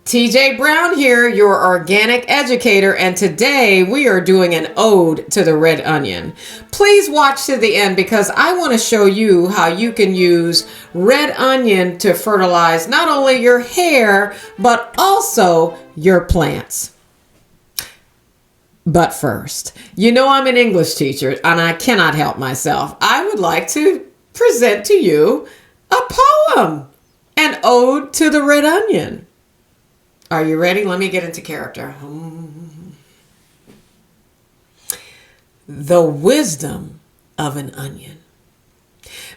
TJ Brown here, your organic educator, and today we are doing an ode to the red onion. Please watch to the end because I want to show you how you can use red onion to fertilize not only your hair, but also your plants. But first, you know I'm an English teacher and I cannot help myself. I would like to present to you a poem, an ode to the red onion. Are you ready? Let me get into character. The wisdom of an onion.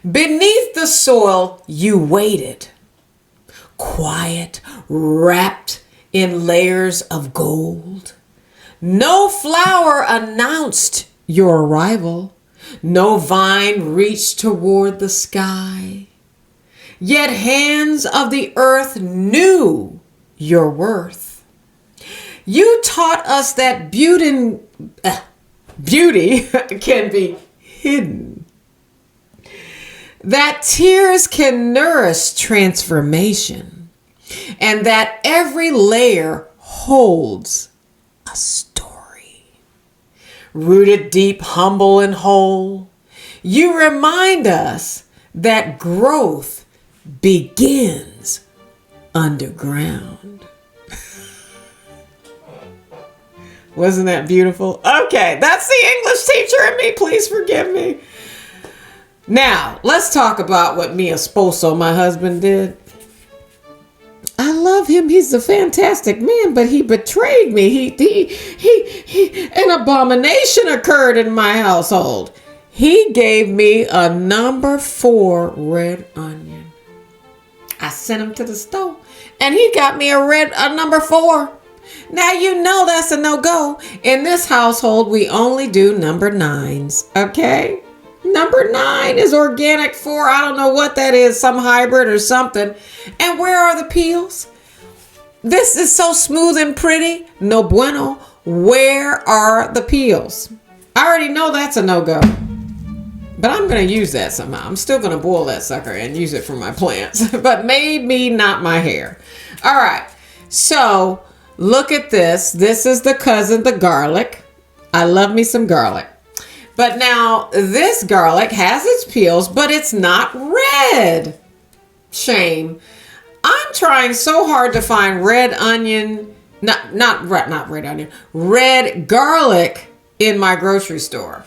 Beneath the soil you waited, quiet, wrapped in layers of gold. No flower announced your arrival. No vine reached toward the sky. Yet hands of the earth knew your worth. You taught us that beauty can be hidden, that tears can nourish transformation, and that every layer holds a story. Rooted deep, humble, and whole, you remind us that growth begins underground. Wasn't that beautiful? Okay, that's the English teacher in me. Please forgive me. Now, let's talk about what Mio Sposo, my husband, did. I love him. He's a fantastic man, but he betrayed me. An abomination occurred in my household. He gave me a number 4 red onion. I sent him to the store and he got me a number 4. Now you know that's a no-go. In this household, we only do number 9s, okay? Number 9 is organic 4. I don't know what that is, some hybrid or something. And where are the peels? This is so smooth and pretty. No bueno. Where are the peels? I already know that's a no-go. But I'm going to use that somehow. I'm still going to boil that sucker and use it for my plants. But maybe not my hair. All right. So look at this. This is the cousin, the garlic. I love me some garlic. But now this garlic has its peels, but it's not red. Shame. I'm trying so hard to find red onion, not red onion, red garlic in my grocery store.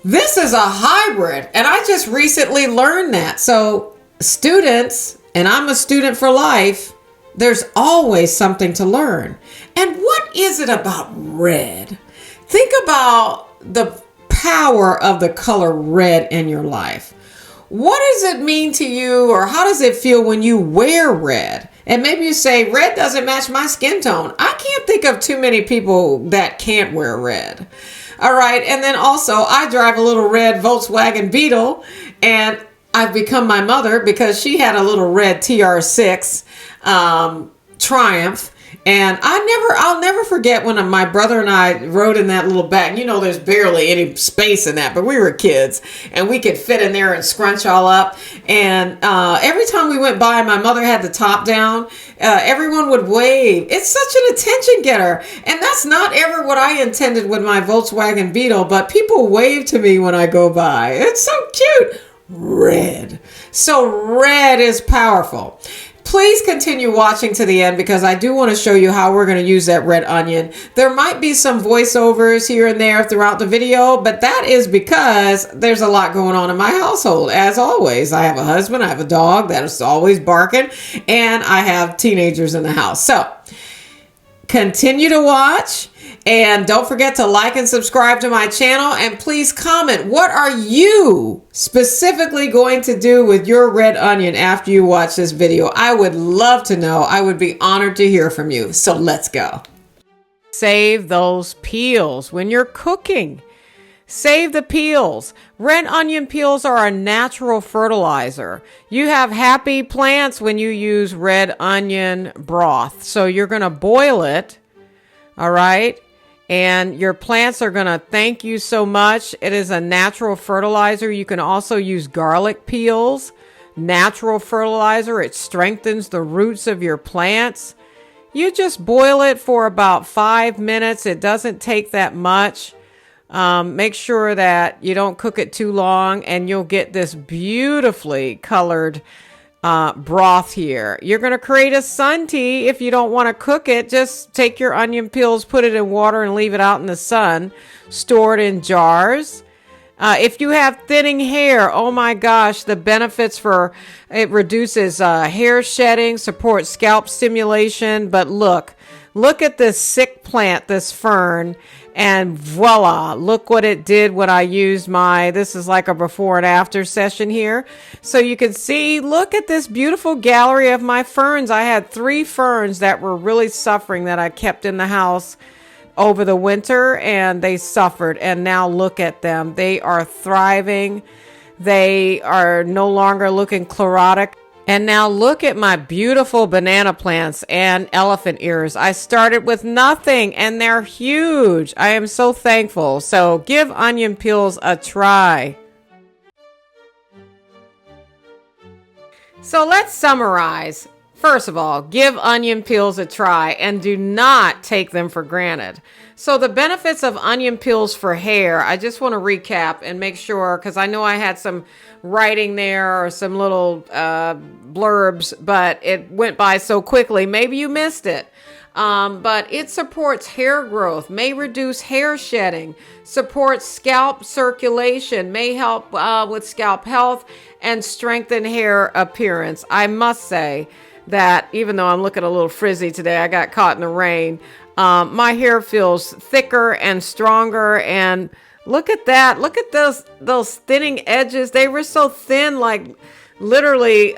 This is a hybrid, and I just recently learned that. So students, and I'm a student for life, there's always something to learn. And what is it about red? Think about the power of the color red in your life. What does it mean to you, or how does it feel when you wear red? And maybe you say, red doesn't match my skin tone. I can't think of too many people that can't wear red. All right. And then also I drive a little red Volkswagen Beetle, and I've become my mother because she had a little red TR6 Triumph. And I'll never forget when my brother and I rode in that little bag. You know, there's barely any space in that, but we were kids and we could fit in there and scrunch all up. And every time we went by, my mother had the top down. Everyone would wave. It's such an attention getter. And that's not ever what I intended with my Volkswagen Beetle, but people wave to me when I go by. It's so cute. Red. So red is powerful. Please continue watching to the end because I do want to show you how we're going to use that red onion. There might be some voiceovers here and there throughout the video, but that is because there's a lot going on in my household. As always, I have a husband, I have a dog that is always barking, and I have teenagers in the house. So continue to watch. And don't forget to like and subscribe to my channel. And please comment, what are you specifically going to do with your red onion after you watch this video? I would love to know. I would be honored to hear from you. So let's go. Save those peels when you're cooking. Save the peels. Red onion peels are a natural fertilizer. You have happy plants when you use red onion broth. So you're going to boil it. All right. And your plants are going to thank you so much. It is a natural fertilizer. You can also use garlic peels natural fertilizer. It strengthens the roots of your plants. You just boil it for about 5 minutes. It doesn't take that much. Make sure that you don't cook it too long, and you'll get this beautifully colored broth here. You're going to create a sun tea. If you don't want to cook it, just take your onion peels, put it in water, and leave it out in the sun. Store it in jars. If you have thinning hair, oh my gosh, the benefits for it reduces hair shedding, supports scalp stimulation. But look at this sick plant, this fern, and voila, look what it did when I used this is like a before and after session here. So you can see, look at this beautiful gallery of my ferns. I had 3 ferns that were really suffering that I kept in the house over the winter, and they suffered. And now look at them. They are thriving. They are no longer looking chlorotic. And now look at my beautiful banana plants and elephant ears. I started with nothing, and they're huge. I am so thankful. So give onion peels a try. So let's summarize. First of all, give onion peels a try and do not take them for granted. So the benefits of onion peels for hair, I just want to recap and make sure, because I know I had some writing there or some little blurbs, but it went by so quickly. Maybe you missed it. But it supports hair growth, may reduce hair shedding, supports scalp circulation, may help with scalp health, and strengthen hair appearance. I must say that even though I'm looking a little frizzy today, I got caught in the rain, my hair feels thicker and stronger. And look at that. Look at those thinning edges. They were so thin, like literally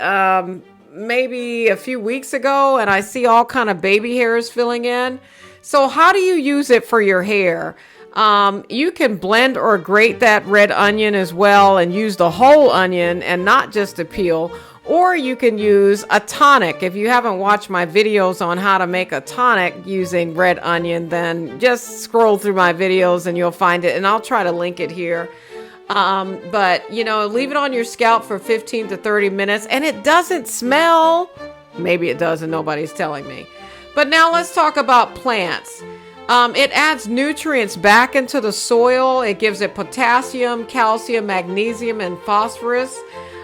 maybe a few weeks ago, and I see all kind of baby hairs filling in. So how do you use it for your hair? You can blend or grate that red onion as well and use the whole onion and not just the peel. Or you can use a tonic. If you haven't watched my videos on how to make a tonic using red onion, then just scroll through my videos and you'll find it. And I'll try to link it here. But, leave it on your scalp for 15 to 30 minutes. And it doesn't smell. Maybe it does and nobody's telling me. But now let's talk about plants. It adds nutrients back into the soil. It gives it potassium, calcium, magnesium, and phosphorus.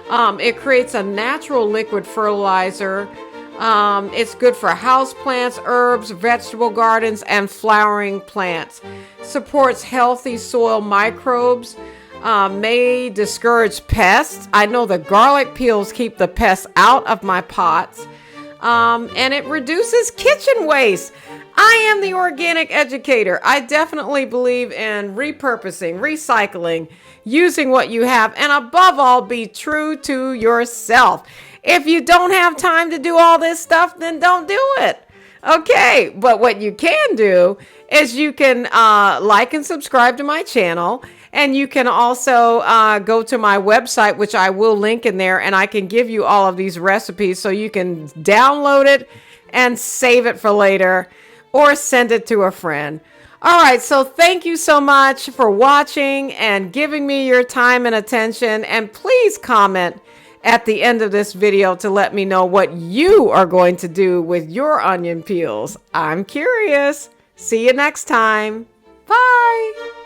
It creates a natural liquid fertilizer. It's good for house plants, herbs, vegetable gardens, and flowering plants. Supports healthy soil microbes. May discourage pests. I know the garlic peels keep the pests out of my pots. And it reduces kitchen waste. I am the organic educator. I definitely believe in repurposing, recycling, using what you have, and above all, be true to yourself. If you don't have time to do all this stuff, then don't do it. Okay, but what you can do is you can like and subscribe to my channel, and you can also go to my website, which I will link in there, and I can give you all of these recipes so you can download it and save it for later or send it to a friend. All right, so thank you so much for watching and giving me your time and attention. And please comment at the end of this video to let me know what you are going to do with your onion peels. I'm curious. See you next time. Bye.